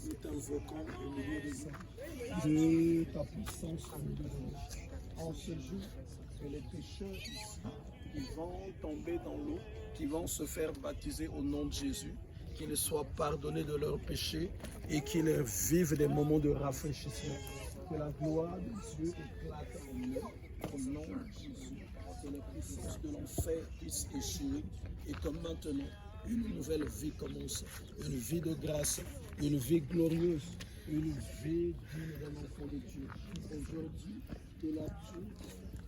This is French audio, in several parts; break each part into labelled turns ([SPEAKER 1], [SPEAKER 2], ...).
[SPEAKER 1] nous t'invoquons au milieu de nous.
[SPEAKER 2] De ta puissance au milieu de nous.
[SPEAKER 1] En ce jour, que les pécheurs ici, qui vont tomber dans l'eau, qui vont se faire baptiser au nom de Jésus, qu'ils soient pardonnés de leurs péchés et qu'ils vivent des moments de rafraîchissement.
[SPEAKER 2] Que la gloire de Dieu éclate en nous, au nom de Jésus.
[SPEAKER 1] Que les puissances de l'enfer puissent échouer et que maintenant, une nouvelle vie commence. Une vie de grâce, une vie glorieuse, une vie digne d'un enfant de Dieu. Aujourd'hui, que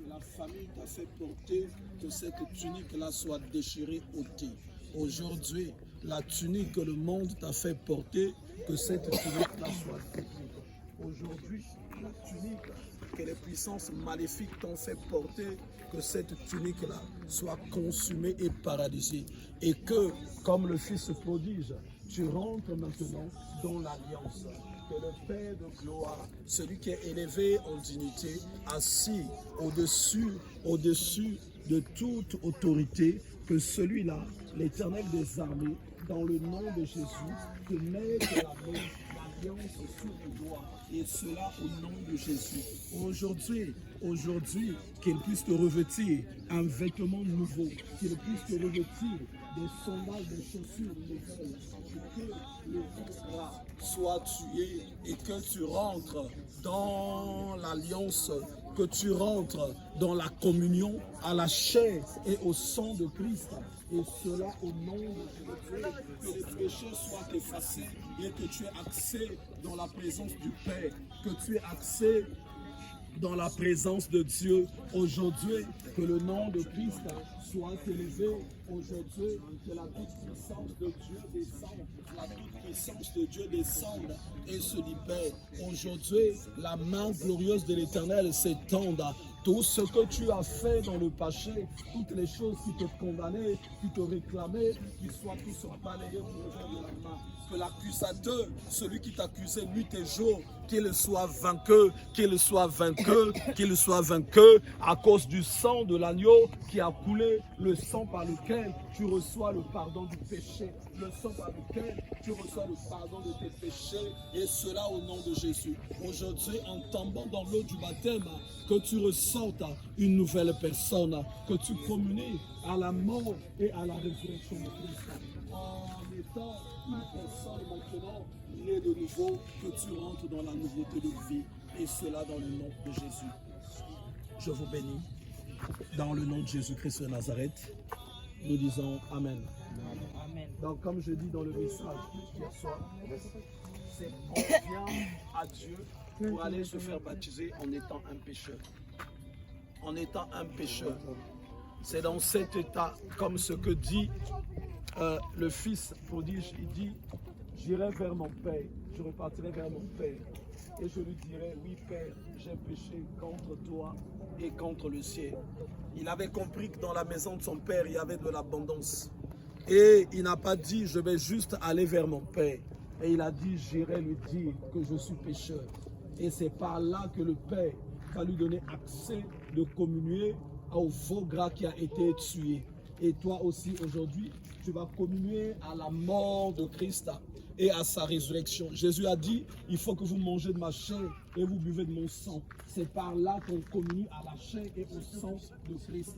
[SPEAKER 1] la famille t'a fait porter, que cette tunique-là soit déchirée, ôtée. Aujourd'hui, la tunique que le monde t'a fait porter, que cette tunique-là soit détruite. Aujourd'hui, la tunique que les puissances maléfiques t'ont fait porter, que cette tunique-là soit consumée et paradisée. Et que, comme le Fils prodige, tu rentres maintenant dans l'alliance. Que le Père de gloire, celui qui est élevé en dignité, assis au-dessus de toute autorité, que celui-là, l'Éternel des armées, dans le nom de Jésus, te mette la main, l'alliance sur le doigt, et cela au nom de Jésus. Aujourd'hui, qu'il puisse te revêtir un vêtement nouveau, qu'il puisse te revêtir des sandales, des chaussures nouvelles, que le contrat soit tué et que tu rentres dans l'alliance, que tu rentres dans la communion à la chair et au sang de Christ. Et cela au nom de Jésus, que les péchés soient effacés et que tu aies accès dans la présence du Père, que tu aies accès dans la présence de Dieu. Aujourd'hui, que le nom de Christ soit élevé. Aujourd'hui, que la toute-puissance de Dieu descende. La toute-puissance de Dieu descende et se libère. Aujourd'hui, la main glorieuse de l'Éternel s'étende. Tout ce que tu as fait dans le péché, toutes les choses qui te condamnaient, qui te réclamaient, qu'ils soient tous balayés pour le jour de la main. Que l'accusateur, celui qui t'accusait nuit et jour, qu'il soit vainqueur, qu'il soit vainqueur, qu'il soit vainqueur à cause du sang de l'agneau qui a coulé, le sang par lequel tu reçois le pardon du péché, le sang par lequel tu reçois le pardon de tes péchés, et cela au nom de Jésus. Aujourd'hui, en tombant dans l'eau du baptême, que tu ressortes une nouvelle personne, que tu communies à la mort et à la résurrection de Christ. En étant une personne maintenant née de nouveau, que tu rentres dans la nouveauté de vie, et cela dans le nom de Jésus. Je vous bénis. Dans le nom de Jésus-Christ de Nazareth, nous disons Amen.
[SPEAKER 3] Amen.
[SPEAKER 1] Donc, comme je dis dans le message hier soir, c'est qu'on vient à Dieu pour aller se faire baptiser en étant un pécheur. En étant un pécheur. C'est dans cet état, comme ce que dit le Fils prodige, il dit, j'irai vers mon Père, je repartirai vers mon Père, et je lui dirai, oui Père, j'ai péché contre toi et contre le ciel. Il avait compris que dans la maison de son Père, il y avait de l'abondance. Et il n'a pas dit, je vais juste aller vers mon Père. Et il a dit, j'irai lui dire que je suis pécheur. Et c'est par là que le Père va lui donner accès de communier au veau gras qui a été tué. Et toi aussi aujourd'hui, tu vas communier à la mort de Christ et à sa résurrection. Jésus a dit, il faut que vous mangez de ma chair et vous buvez de mon sang. C'est par là qu'on communie à la chair et au sang de Christ.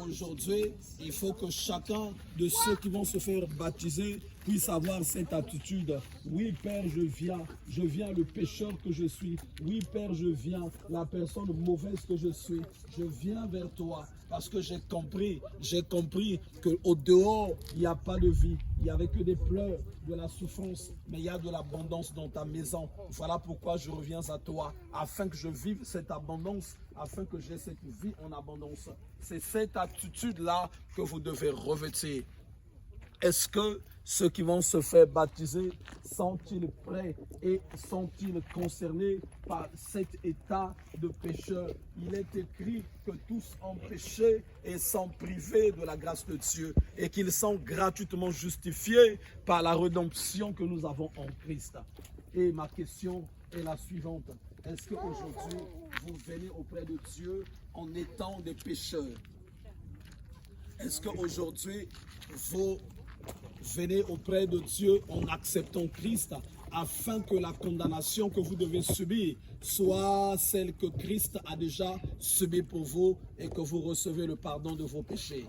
[SPEAKER 1] Aujourd'hui, il faut que chacun de ceux qui vont se faire baptiser puisse avoir cette attitude. Oui, Père, je viens le pécheur que je suis. Oui, Père, je viens la personne mauvaise que je suis. Je viens vers toi parce que j'ai compris qu'au dehors, il n'y a pas de vie. Il n'y avait que des pleurs, de la souffrance, mais il y a de l'abondance dans ta maison. Voilà pourquoi je reviens à toi, afin que je vive cette abondance, afin que j'ai cette vie en abondance. C'est cette attitude-là que vous devez revêtir. Est-ce que ceux qui vont se faire baptiser sont-ils prêts et sont-ils concernés par cet état de pécheur? Il est écrit que tous ont péché et sont privés de la grâce de Dieu et qu'ils sont gratuitement justifiés par la rédemption que nous avons en Christ. Et ma question est la suivante. Est-ce qu'aujourd'hui, vous venez auprès de Dieu en étant des pécheurs? Est-ce qu'aujourd'hui, vous venez auprès de Dieu en acceptant Christ afin que la condamnation que vous devez subir soit celle que Christ a déjà subie pour vous et que vous recevez le pardon de vos péchés.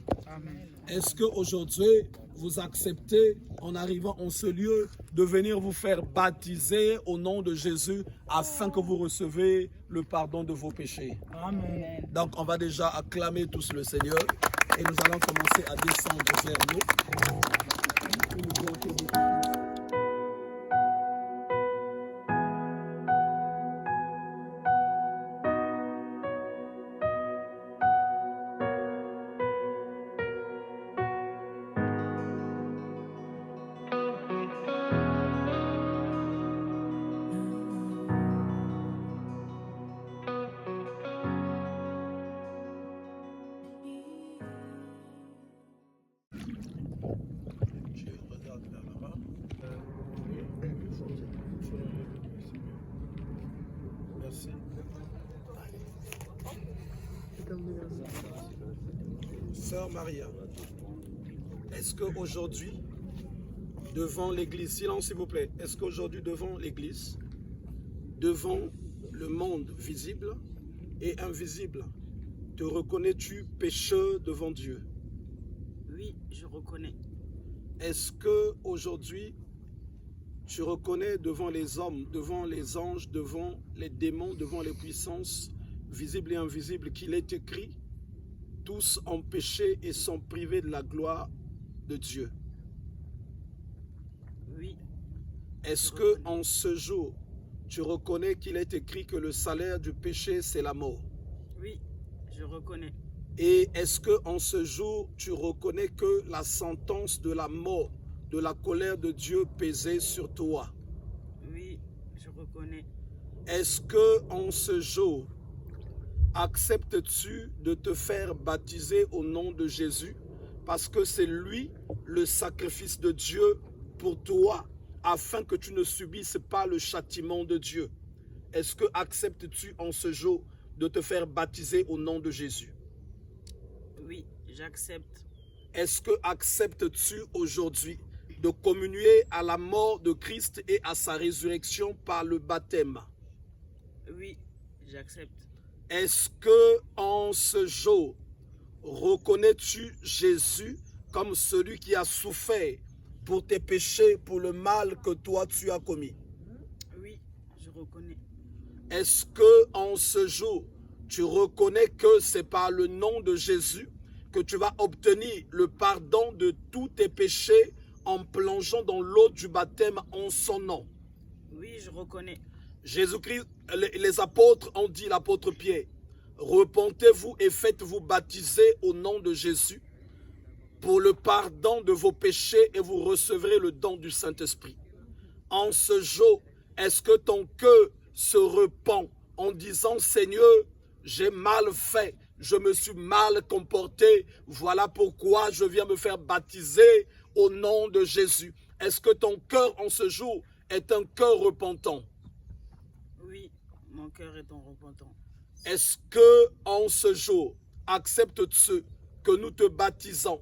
[SPEAKER 1] Est-ce qu'aujourd'hui, vous acceptez, en arrivant en ce lieu, de venir vous faire baptiser au nom de Jésus afin que vous recevez le pardon de vos péchés?
[SPEAKER 3] Amen.
[SPEAKER 1] Donc, on va déjà acclamer tous le Seigneur et nous allons commencer à descendre vers nous. Je regarde vers là-bas. Merci. Sœur Maria, est-ce qu'aujourd'hui, devant l'église, silence s'il vous plaît, est-ce qu'aujourd'hui devant l'église, devant le monde visible et invisible, te reconnais-tu pécheur devant Dieu?
[SPEAKER 3] Oui, je reconnais.
[SPEAKER 1] Est-ce que aujourd'hui tu reconnais devant les hommes, devant les anges, devant les démons, devant les puissances visibles et invisibles qu'il est écrit, tous ont péché et sont privés de la gloire de Dieu?
[SPEAKER 3] Oui.
[SPEAKER 1] Est-ce que en ce jour tu reconnais qu'il est écrit que le salaire du péché c'est la mort?
[SPEAKER 3] Oui, je reconnais.
[SPEAKER 1] Et est-ce que en ce jour, tu reconnais que la sentence de la mort, de la colère de Dieu pesait sur toi?
[SPEAKER 3] Oui, je reconnais.
[SPEAKER 1] Est-ce que en ce jour, acceptes-tu de te faire baptiser au nom de Jésus parce que c'est lui le sacrifice de Dieu pour toi afin que tu ne subisses pas le châtiment de Dieu? Est-ce que acceptes-tu en ce jour de te faire baptiser au nom de Jésus?
[SPEAKER 3] Oui, j'accepte.
[SPEAKER 1] Est-ce que acceptes-tu aujourd'hui de communier à la mort de Christ et à sa résurrection par le baptême?
[SPEAKER 3] Oui, j'accepte.
[SPEAKER 1] Est-ce que en ce jour, reconnais-tu Jésus comme celui qui a souffert pour tes péchés, pour le mal que toi tu as commis?
[SPEAKER 3] Oui, je reconnais.
[SPEAKER 1] Est-ce que en ce jour, tu reconnais que c'est par le nom de Jésus que tu vas obtenir le pardon de tous tes péchés en plongeant dans l'eau du baptême en son nom?
[SPEAKER 3] Oui, je reconnais.
[SPEAKER 1] Jésus-Christ, les apôtres ont dit, l'apôtre Pierre, repentez-vous et faites-vous baptiser au nom de Jésus pour le pardon de vos péchés et vous recevrez le don du Saint-Esprit. En ce jour, est-ce que ton cœur se repent en disant, Seigneur, j'ai mal fait, je me suis mal comporté, voilà pourquoi je viens me faire baptiser au nom de Jésus? Est-ce que ton cœur en ce jour est un cœur repentant?
[SPEAKER 3] Oui, mon cœur est en repentant.
[SPEAKER 1] Est-ce que en ce jour, acceptes-tu que nous te baptisons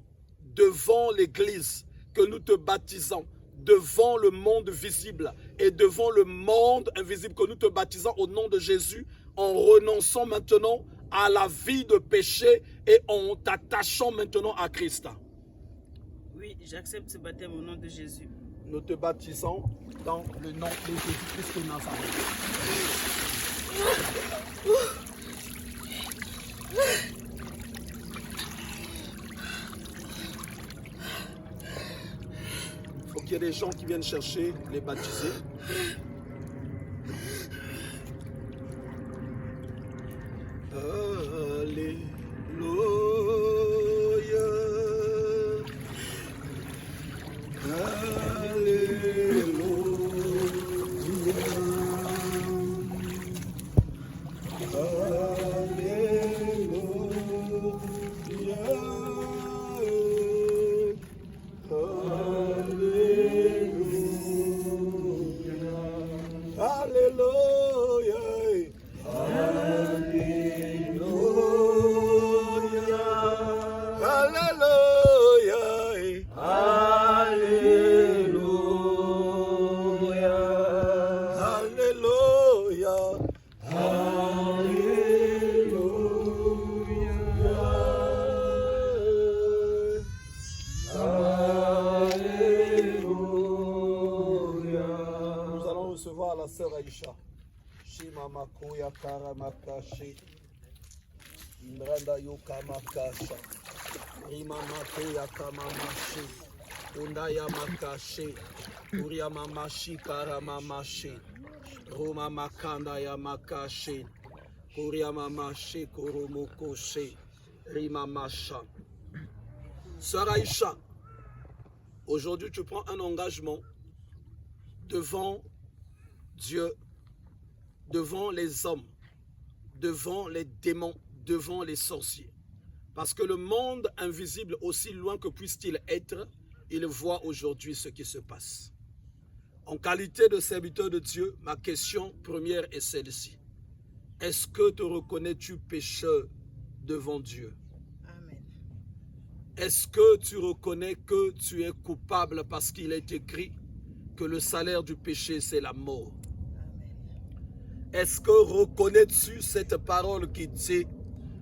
[SPEAKER 1] devant l'église, que nous te baptisons devant le monde visible et devant le monde invisible, que nous te baptisons au nom de Jésus en renonçant maintenant à la vie de péché et en t'attachant maintenant à Christ?
[SPEAKER 3] Oui, j'accepte ce baptême au nom de Jésus.
[SPEAKER 1] Nous te baptisons dans le nom de Jésus-Christ de Nazareth. Il faut qu'il y ait des gens qui viennent chercher les baptisés. recevoir la sœur Aïcha. Shima Makoya Karamakashi. Imbranda Yoka Makasha. Rima Makoya Kamamashi. Undaya Makashi. Uria Mamashi Karamamashi. Roma Makanda Yamakashi. Kuria Mamashi Kurumukoshi. Rima Masha. Sœur Aïcha, aujourd'hui tu prends un engagement devant Dieu, devant les hommes, devant les démons, devant les sorciers. Parce que le monde invisible, aussi loin que puisse-t-il être, il voit aujourd'hui ce qui se passe. En qualité de serviteur de Dieu, ma question première est celle-ci. Est-ce que te reconnais-tu pécheur devant Dieu?
[SPEAKER 3] Amen.
[SPEAKER 1] Est-ce que tu reconnais que tu es coupable parce qu'il est écrit que le salaire du péché, c'est la mort? Est-ce que reconnais-tu cette parole qui dit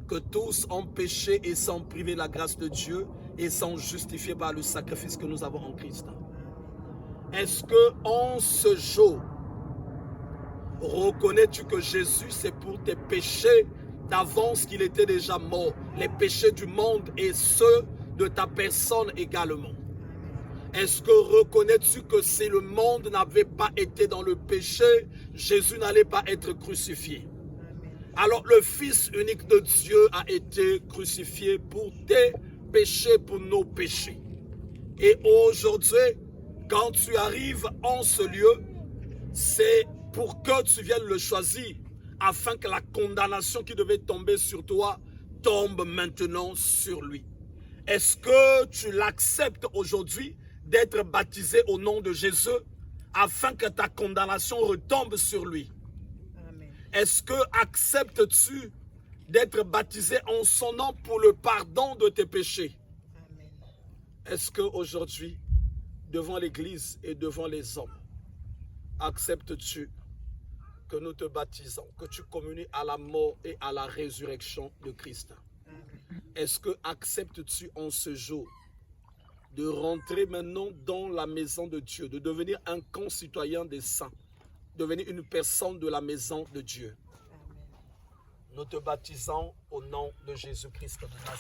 [SPEAKER 1] que tous ont péché et sont privés de la grâce de Dieu et sont justifiés par le sacrifice que nous avons en Christ? Est-ce que en ce jour, reconnais-tu que Jésus, c'est pour tes péchés d'avance qu'il était déjà mort, les péchés du monde et ceux de ta personne également? Est-ce que reconnais-tu que si le monde n'avait pas été dans le péché, Jésus n'allait pas être crucifié? Alors le Fils unique de Dieu a été crucifié pour tes péchés, pour nos péchés. Et aujourd'hui, quand tu arrives en ce lieu, c'est pour que tu viennes le choisir, afin que la condamnation qui devait tomber sur toi tombe maintenant sur lui. Est-ce que tu l'acceptes aujourd'hui d'être baptisé au nom de Jésus, afin que ta condamnation retombe sur lui? Est-ce que acceptes-tu d'être baptisé en son nom pour le pardon de tes péchés? Est-ce qu'aujourd'hui, devant l'Église et devant les hommes, acceptes-tu que nous te baptisons, que tu communies à la mort et à la résurrection de Christ? Est-ce que acceptes-tu en ce jour de rentrer maintenant dans la maison de Dieu, de devenir un concitoyen des saints, devenir une personne de la maison de Dieu? Nous te baptisons au nom de Jésus-Christ de Nazareth.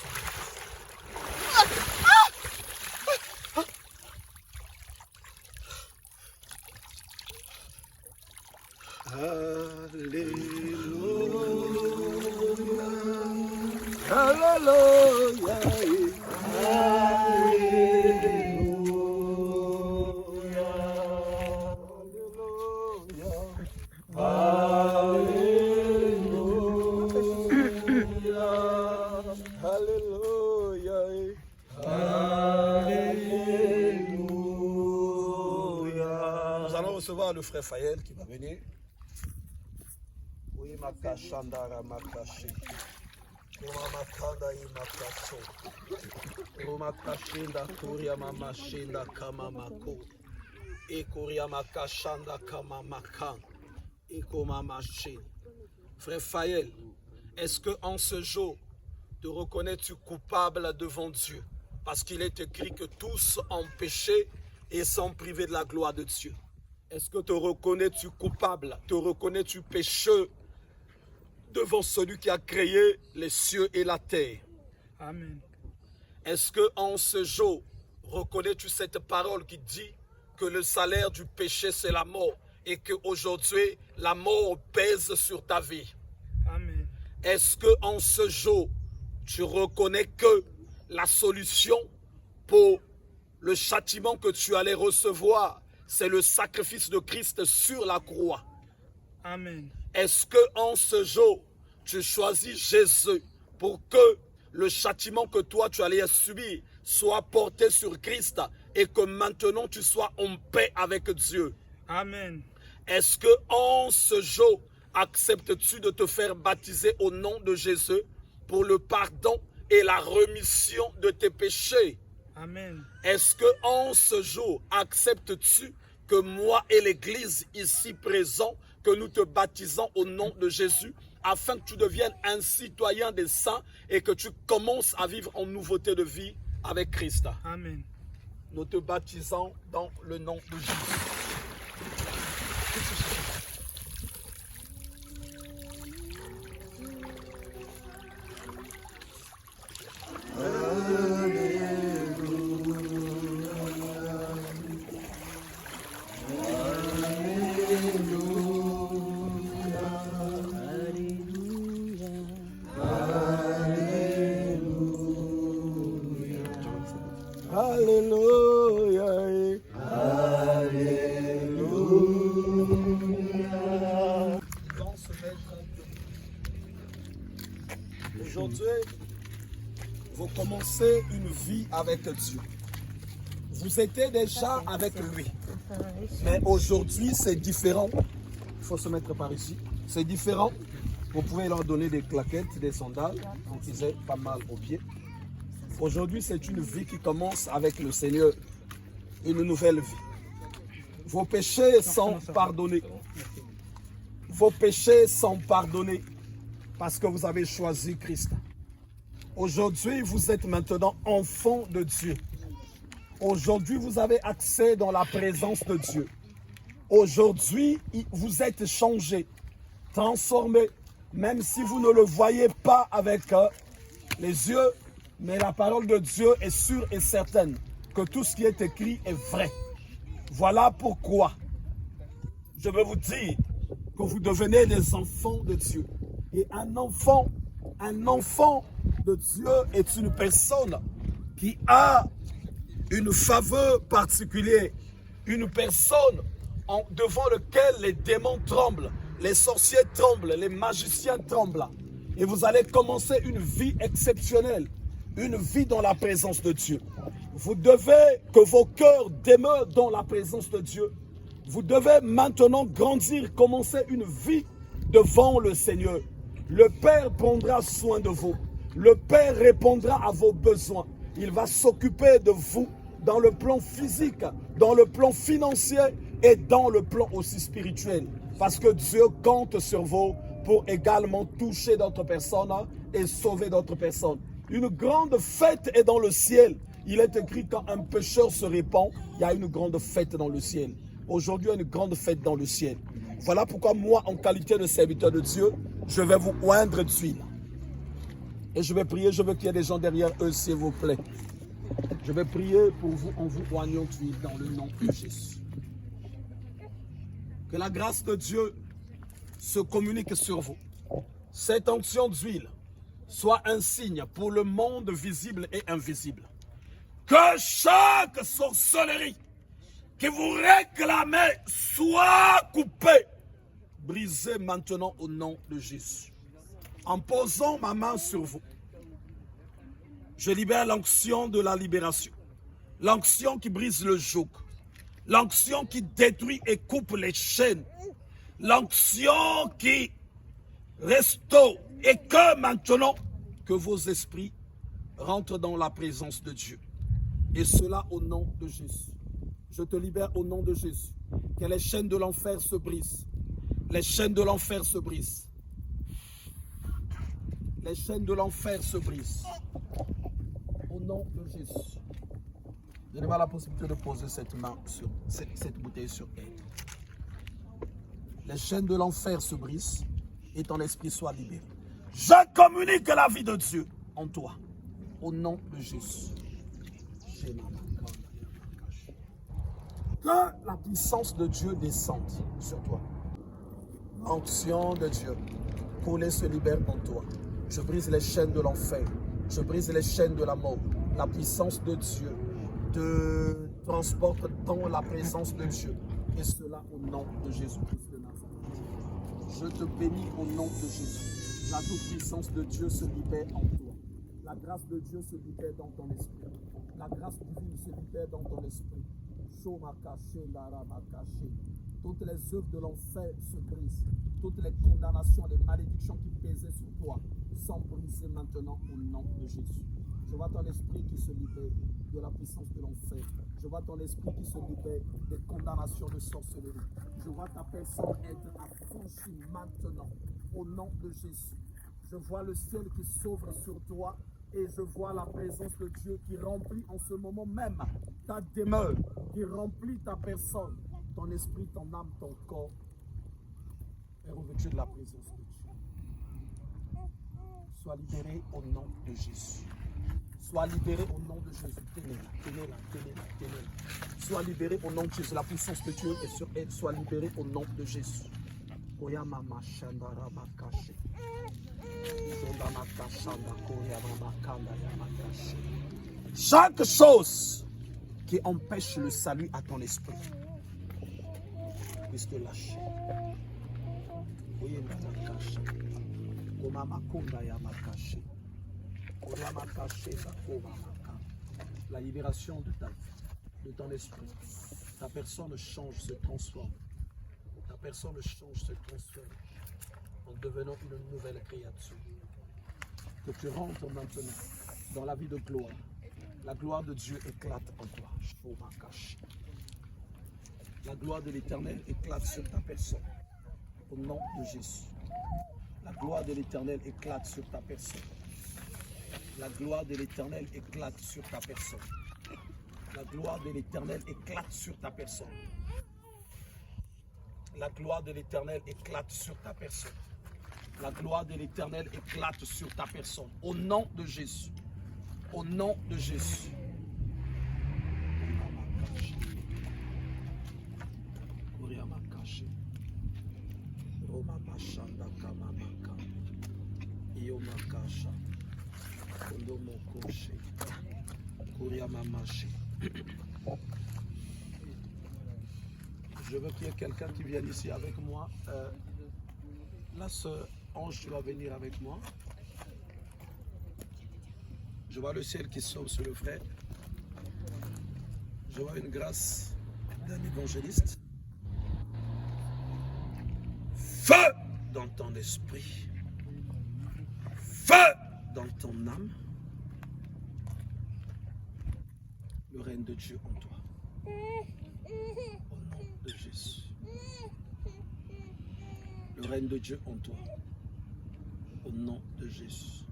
[SPEAKER 1] Alléluia, alléluia, alléluia, alléluia. Nous allons recevoir le frère Fayel qui va venir. Oui, Makashandara Makashi. Makanda Imakaso. Rumakashinda Kuria Mamashinda Kamamako. Ekuria Makashanda Kamamakan. Ekomamashi. Frère Fayel, est-ce que en ce jour, te reconnais-tu coupable devant Dieu? Parce qu'il est écrit que tous ont péché et sont privés de la gloire de Dieu. Est-ce que te reconnais-tu coupable? Te reconnais-tu pécheur devant celui qui a créé les cieux et la terre?
[SPEAKER 2] Amen.
[SPEAKER 1] Est-ce que en ce jour, reconnais-tu cette parole qui dit que le salaire du péché, c'est la mort, et qu'aujourd'hui, la mort pèse sur ta vie?
[SPEAKER 2] Amen.
[SPEAKER 1] Est-ce que en ce jour, tu reconnais que la solution pour le châtiment que tu allais recevoir, c'est le sacrifice de Christ sur la croix?
[SPEAKER 2] Amen.
[SPEAKER 1] Est-ce que en ce jour, tu choisis Jésus pour que le châtiment que toi tu allais subir soit porté sur Christ et que maintenant tu sois en paix avec Dieu?
[SPEAKER 2] Amen.
[SPEAKER 1] Est-ce que en ce jour, acceptes-tu de te faire baptiser au nom de Jésus pour le pardon et la rémission de tes péchés?
[SPEAKER 2] Amen.
[SPEAKER 1] Est-ce que en ce jour, acceptes-tu que moi et l'Église ici présent, que nous te baptisons au nom de Jésus, afin que tu deviennes un citoyen des saints et que tu commences à vivre en nouveauté de vie avec Christ?
[SPEAKER 2] Amen.
[SPEAKER 1] Nous te baptisons dans le nom de Jésus. vont se mettre debout. Aujourd'hui, vous commencez une vie avec Dieu. Vous étiez déjà avec lui. Mais aujourd'hui, c'est différent. Il faut se mettre par ici. C'est différent. Vous pouvez leur donner des claquettes, des sandales. Donc, ils aient pas mal aux pieds. Aujourd'hui, c'est une vie qui commence avec le Seigneur. Une nouvelle vie. Vos péchés sont pardonnés. Vos péchés sont pardonnés parce que vous avez choisi Christ. Aujourd'hui, vous êtes maintenant enfant de Dieu. Aujourd'hui, vous avez accès dans la présence de Dieu. Aujourd'hui, vous êtes changé, transformé, même si vous ne le voyez pas avec les yeux, mais la parole de Dieu est sûre et certaine que tout ce qui est écrit est vrai. Voilà pourquoi je veux vous dire que vous devenez des enfants de Dieu. Et un enfant de Dieu est une personne qui a une faveur particulière, une personne devant laquelle les démons tremblent, les sorciers tremblent, les magiciens tremblent. Et vous allez commencer une vie exceptionnelle, une vie dans la présence de Dieu. Vous devez que vos cœurs demeurent dans la présence de Dieu. Vous devez maintenant grandir, commencer une vie devant le Seigneur. Le Père prendra soin de vous. Le Père répondra à vos besoins. Il va s'occuper de vous dans le plan physique, dans le plan financier et dans le plan aussi spirituel. Parce que Dieu compte sur vous pour également toucher d'autres personnes et sauver d'autres personnes. Une grande fête est dans le ciel. Il est écrit quand un pécheur se répand, il y a une grande fête dans le ciel. Aujourd'hui, il y a une grande fête dans le ciel. Voilà pourquoi moi, en qualité de serviteur de Dieu, je vais vous oindre d'huile. Et je vais prier, je veux qu'il y ait des gens derrière eux, s'il vous plaît. Je vais prier pour vous en vous oignant d'huile dans le nom de Jésus. Que la grâce de Dieu se communique sur vous. Cette onction d'huile soit un signe pour le monde visible et invisible. Que chaque sorcellerie que vous réclamez soit coupée, brisée maintenant au nom de Jésus. En posant ma main sur vous, je libère l'onction de la libération, l'onction qui brise le joug, l'onction qui détruit et coupe les chaînes, l'onction qui restaure, et que maintenant que vos esprits rentrent dans la présence de Dieu. Et cela au nom de Jésus. Je te libère au nom de Jésus. Que les chaînes de l'enfer se brisent. Les chaînes de l'enfer se brisent. Les chaînes de l'enfer se brisent. Au nom de Jésus. Donnez-moi la possibilité de poser cette main sur cette bouteille sur elle. Les chaînes de l'enfer se brisent et ton esprit soit libéré. Je communique la vie de Dieu en toi. Au nom de Jésus. Que la puissance de Dieu descende sur toi. L'onction de Dieu coulée se libère en toi. Je brise les chaînes de l'enfer. Je brise les chaînes de la mort. La puissance de Dieu te transporte dans la présence de Dieu. Et cela au nom de Jésus-Christ de Nazareth. Je te bénis au nom de Jésus. La toute-puissance de Dieu se libère en toi. La grâce de Dieu se libère dans ton esprit. La grâce divine se libère dans ton esprit. Toutes les œuvres de l'enfer se brisent. Toutes les condamnations, les malédictions qui pesaient sur toi sont brisées maintenant au nom de Jésus. Je vois ton esprit qui se libère de la puissance de l'enfer. Je vois ton esprit qui se libère des condamnations de sorcellerie. Je vois ta personne être affranchie maintenant au nom de Jésus. Je vois le ciel qui s'ouvre sur toi. Et je vois la présence de Dieu qui remplit en ce moment même ta demeure, qui remplit ta personne, ton esprit, ton âme, ton corps, est revêtu de la présence de Dieu. Sois libéré au nom de Jésus. Sois libéré au nom de Jésus. Tenez-la. Sois libéré au nom de Jésus. La puissance de Dieu est sur elle. Sois libéré au nom de Jésus. Chaque chose qui empêche le salut à ton esprit puisse te lâcher. La libération de ta vie, de ton esprit. Ta personne change, se transforme. Ta personne change, se transforme en devenant une nouvelle créature. Que tu rentres maintenant dans la vie de gloire. La gloire de Dieu éclate en toi. La gloire de l'Éternel éclate sur ta personne. Au nom de Jésus. La gloire de l'Éternel éclate sur ta personne. La gloire de l'Éternel éclate sur ta personne. La gloire de l'Éternel éclate sur ta personne. La gloire de l'Éternel éclate sur ta personne. La gloire de l'Éternel éclate sur ta personne. Au nom de Jésus. Au nom de Jésus. Je veux qu'il y ait quelqu'un qui vienne ici avec moi. La sœur Ange, tu vas venir avec moi. Je vois le ciel qui s'ouvre sur le frère. Je vois une grâce d'un évangéliste. Feu dans ton esprit. Feu dans ton âme. Le règne de Dieu en toi. Au nom de Jésus. Le règne de Dieu en toi. Au nom de Jésus.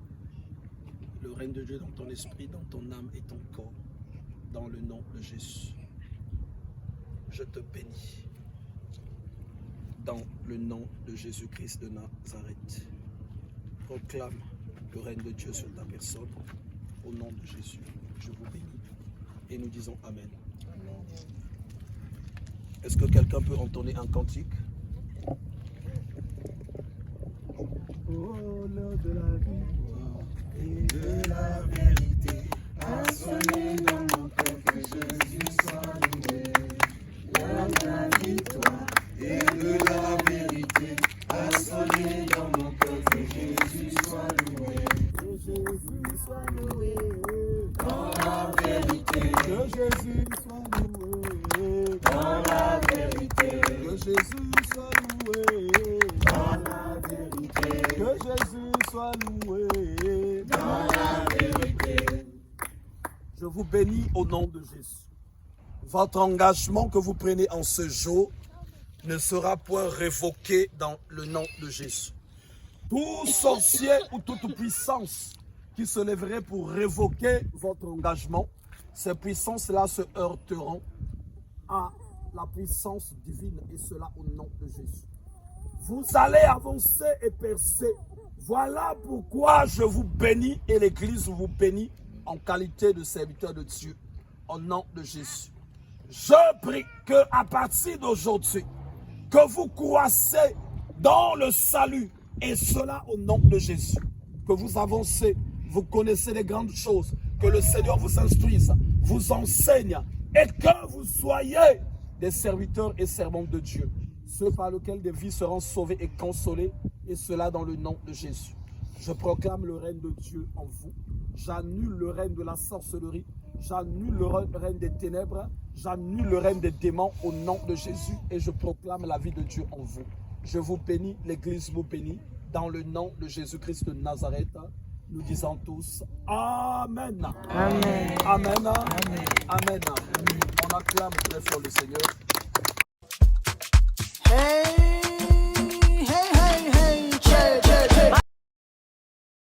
[SPEAKER 1] Le règne de Dieu dans ton esprit, dans ton âme et ton corps. Dans le nom de Jésus. Je te bénis. Dans le nom de Jésus-Christ de Nazareth. Proclame le règne de Dieu sur ta personne. Au nom de Jésus. Je vous bénis. Et nous disons Amen. Est-ce que quelqu'un peut entonner un cantique?
[SPEAKER 2] Oh, l'heure de la victoire et de la vérité a sonné dans mon cœur, que Jésus soit loué. L'heure de la victoire et de la vérité a sonné dans mon cœur, que Jésus soit loué. Que Jésus soit loué dans la vérité. Que Jésus soit loué dans la vérité. Que Jésus soit loué dans la vérité. Que Jésus soit loué dans la vérité.
[SPEAKER 1] Je vous bénis au nom de Jésus. Votre engagement que vous prenez en ce jour ne sera point révoqué dans le nom de Jésus. Tout sorcier ou toute puissance qui se lèverait pour révoquer votre engagement, ces puissances-là se heurteront à la puissance divine, et cela au nom de Jésus. Vous allez avancer et percer. Voilà pourquoi je vous bénis et l'Église vous bénit en qualité de serviteur de Dieu, au nom de Jésus. Je prie qu'à partir d'aujourd'hui, que vous croissez dans le salut, et cela au nom de Jésus. Que vous avancez, vous connaissez les grandes choses, que le Seigneur vous instruise, vous enseigne, et que vous soyez des serviteurs et servantes de Dieu, ceux par lesquels des vies seront sauvées et consolées, et cela dans le nom de Jésus. Je proclame le règne de Dieu en vous. J'annule le règne de la sorcellerie, j'annule le règne des ténèbres, j'annule le règne des démons au nom de Jésus, et je proclame la vie de Dieu en vous. Je vous bénis, l'Église vous bénit, dans le nom de Jésus-Christ de Nazareth. Nous disons tous Amen.
[SPEAKER 3] Amen.
[SPEAKER 1] Amen. Amen. Amen. On acclame très fort le Seigneur.